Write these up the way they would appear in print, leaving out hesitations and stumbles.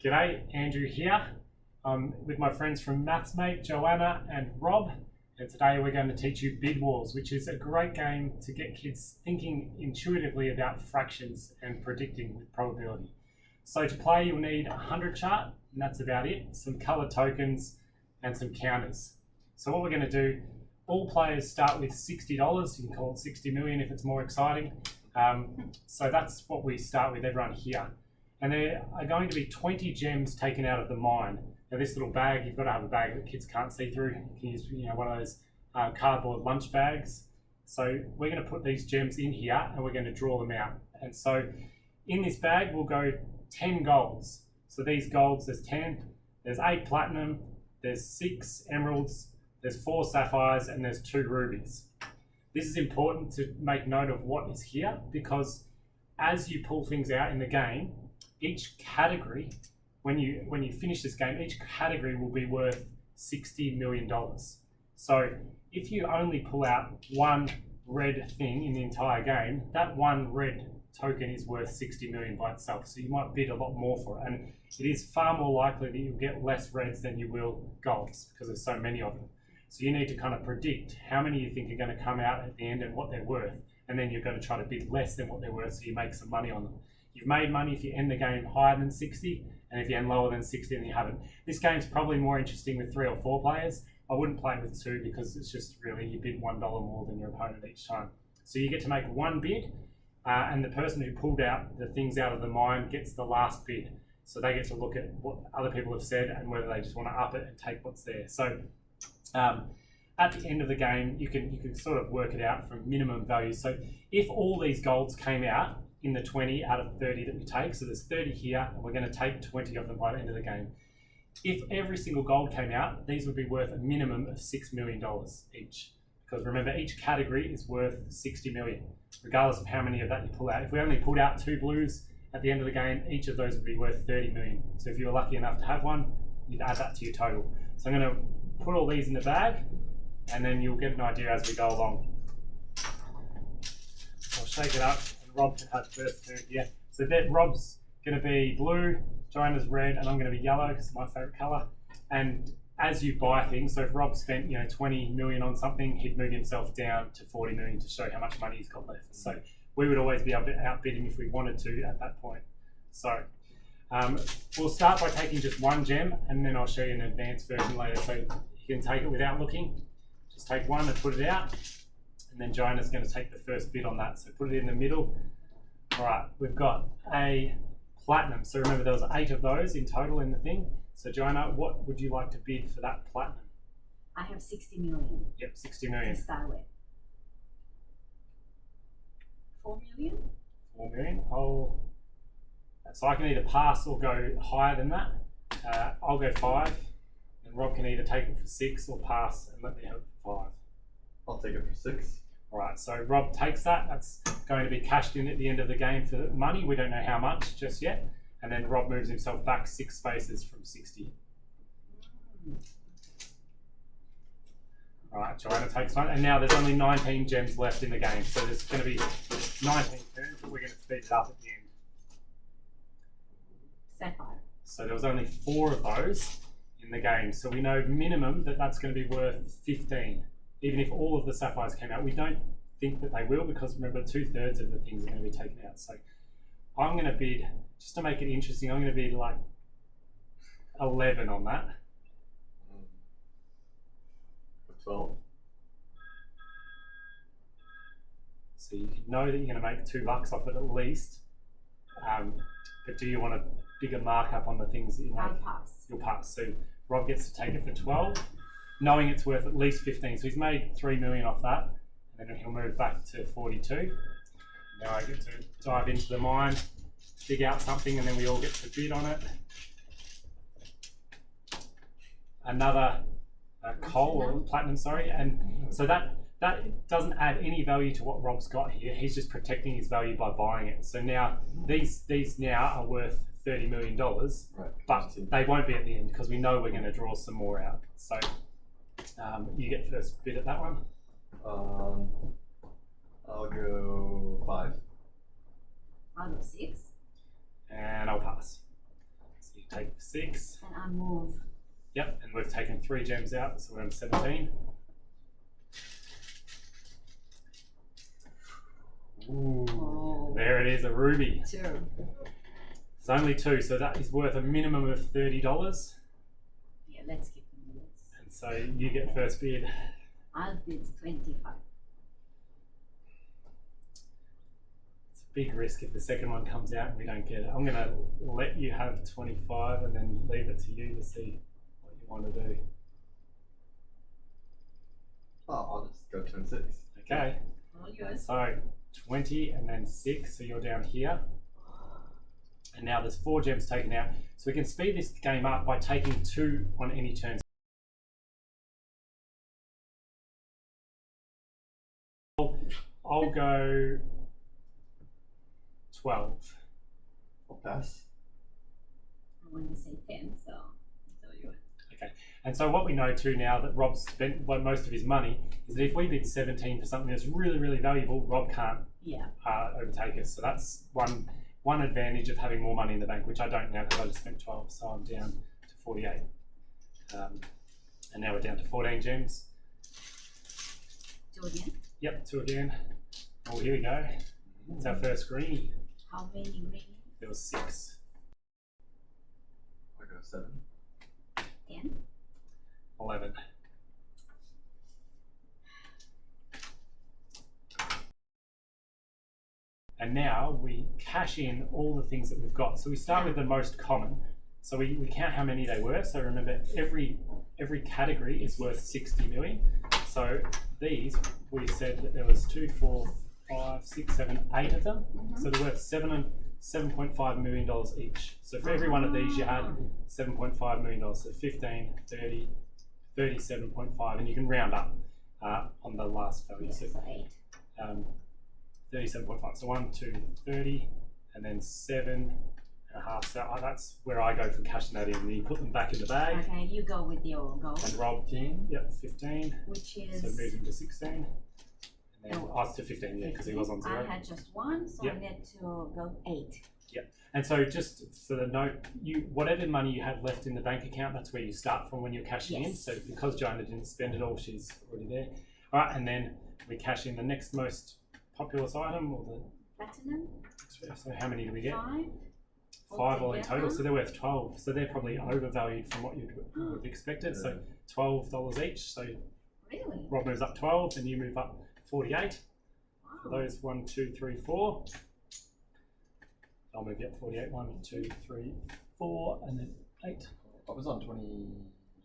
G'day, Andrew here. I'm with my friends from Mathsmate, Joanna and Rob, and today we're going to teach you Bid Wars, which is a great game to get kids thinking intuitively about fractions and predicting with probability. So to play, you'll need a 100 chart, and that's about it, some coloured tokens and some counters. So what we're going to do, all players start with $60. You can call it 60 million if it's more exciting. So that's what we start with, everyone here. And there are going to be 20 gems taken out of the mine. Now this little bag, you've got to have a bag that kids can't see through. You can use one of those cardboard lunch bags. So we're going to put these gems in here and we're going to draw them out. And so in this bag will go 10 golds. So these golds, there's 10, there's 8 platinum, there's 6 emeralds, there's 4 sapphires, and there's 2 rubies. This is important to make note of what is here, because as you pull things out in the game, each category, when you finish this game, each category will be worth $60 million. So if you only pull out one red thing in the entire game, that one red token is worth 60 million by itself. So you might bid a lot more for it. And it is far more likely that you'll get less reds than you will golds, because there's so many of them. So you need to kind of predict how many you think are going to come out at the end and what they're worth. And then you're going to try to bid less than what they're worth so you make some money on them. You've made money if you end the game higher than 60, and if you end lower than 60, then you haven't. This game's probably more interesting with 3 or 4 players. I wouldn't play it with 2 because it's just really, you bid $1 more than your opponent each time. So you get to make one bid, and the person who pulled out the things out of the mine gets the last bid. So they get to look at what other people have said and whether they just want to up it and take what's there. So at the end of the game, you can sort of work it out from minimum value. So if all these golds came out in the 20 out of 30 that we take, so there's 30 here, and we're going to take 20 of them by the end of the game. If every single gold came out, these would be worth a minimum of $6 million each. Because remember, each category is worth 60 million, regardless of how many of that you pull out. If we only pulled out 2 blues at the end of the game, each of those would be worth 30 million. So if you were lucky enough to have one, you'd add that to your total. So I'm going to put all these in the bag, and then you'll get an idea as we go along. I'll shake it up. Rob can have first turn here. So that Rob's going to be blue, Joanna's red, and I'm going to be yellow because it's my favourite colour. And as you buy things, so if Rob spent 20 million on something, he'd move himself down to 40 million to show how much money he's got left. So we would always be able to outbid him if we wanted to at that point. So we'll start by taking just one gem, and then I'll show you an advanced version later. So you can take it without looking. Just take one and put it out. And then Joanna's going to take the first bid on that. So put it in the middle. All right, we've got a platinum. So remember, there was 8 of those in total in the thing. So Joanna, what would you like to bid for that platinum? I have 60 million. Yep, 60 million. To start with. 4 million? 4 million. So I can either pass or go higher than that. I'll go 5. And Rob can either take it for 6 or pass and let me have it for 5. I'll take it for 6. All right, so Rob takes that. That's going to be cashed in at the end of the game for money. We don't know how much just yet. And then Rob moves himself back 6 spaces from 60. All right, Joanna takes one. And now there's only 19 gems left in the game. So there's going to be 19 turns, but we're going to speed it up at the end. Sapphire. So there was only 4 of those in the game. So we know minimum that that's going to be worth 15. Even if all of the sapphires came out. We don't think that they will, because remember, 2/3 of the things are going to be taken out. So I'm going to bid, just to make it interesting, I'm going to bid like 11 on that. 12. So you know that you're going to make $2 off it at least. But do you want a bigger markup on the things that you make? I'll pass. You'll pass. So Rob gets to take it for 12. Knowing it's worth at least 15. So he's made 3 million off that, and then he'll move back to 42. Now I get to dive into the mine, dig out something, and then we all get to bid on it. Another coal or platinum, sorry. And so that doesn't add any value to what Rob's got here. He's just protecting his value by buying it. So now these now are worth $30 million, right, but they won't be at the end because we know we're going to draw some more out. So you get first bid at that one. I'll go 5. I'll go 6. And I'll pass. So you Take 6. And I move. Yep, and we've taken 3 gems out, so we're on 17. Ooh, Oh. there it is, a ruby. 2. It's only 2, so that is worth a minimum of $30. Yeah, let's keep them this. And so you get first bid. I'll bid 25. It's a big risk if the second one comes out and we don't get it. I'm going to let you have 25 and then leave it to you to see what you want to do. Oh, I'll just go 26. Okay, All yours. so 20 and then 6, so you're down here. And now there's 4 gems taken out. So we can speed this game up by taking 2 on any turn. I'll go 12. I'll pass. I want to say 10, so it's all yours. Okay, and so what we know too now that Rob's spent most of his money is that if we bid 17 for something that's really, really valuable, Rob can't Yeah. overtake us. So that's one advantage of having more money in the bank, which I don't now because I just spent 12, so I'm down to 48. And now we're down to 14 gems. 2 again. Yep, 2 again. Oh, here we go. It's our first greenie. How many green? There was 6. I'll go 7. 10. 11. And now we cash in all the things that we've got. So we start with the most common. So we count how many they were. So remember, every category is worth 60 million. So these, we said that there was 2, 4, 5, 6, 7, 8 of them. So they're worth $7.5 million each. So for every one of these, you had $7.5 million. So 15, 30, 37.5, and you can round up on the last value. Yes, So so 8. 37.5. So 1, 2, 30, and then 7.5. So that's where I go for cashing that in. And you put them back in the bag. Okay, you go with your gold, And Rob, 15. yep, 15. which is. So moving to 16. And then Oh. I was to 15, yeah, because he was on 0. I had just 1, so Yep. I need to go 8. And so just for the note, whatever money you have left in the bank account, that's where you start from when you're cashing in. Yes. So because Joanna didn't spend it all, she's already there. All right, and then we cash in the next most populous item, or Platinum. so how many do we get? 5. 5 all in altogether. total, so they're worth 12. So they're probably overvalued from what you'd have expected. So $12 each. So Really? Rob moves up 12, and you move up 48. For Wow. those 1, 2, 3, 4. I'll move you up 48. 1, 2, 3, 4, and then 8. I was on 20.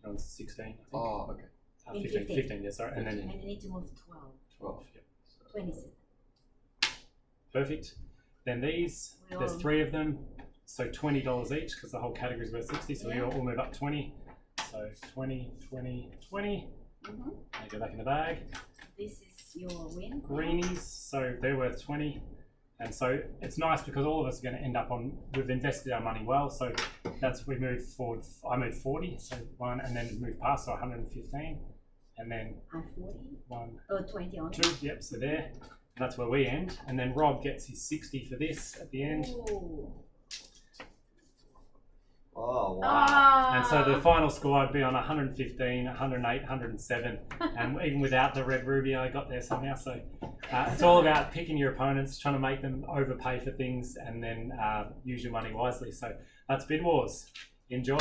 You're on 16, I think. Oh, okay. 15, 15, yeah, sorry. And And then you need to move 12. 12. Yep. 27. perfect. Then these, We there's all- 3 of them. So $20 each because the whole category is worth 60. So we Yeah. all move up 20. So 20, 20, 20. They go back in the bag. This is your win. Greenies, so they're worth 20. And so it's nice because all of us are going to end up on, we've invested our money well. So that's, we move forward, I move 40, so 1, and then move past, so 115. And then I'm 40. 1, Oh, 20 on. 2, yep, so there. And that's where we end. And then Rob gets his 60 for this at the end. Ooh. Oh, wow. Ah. And so the final score I'd be on 115, 108, 107. And even without the red ruby, I got there somehow. So it's all about picking your opponents, trying to make them overpay for things, and then use your money wisely. So that's Bid Wars. Enjoy.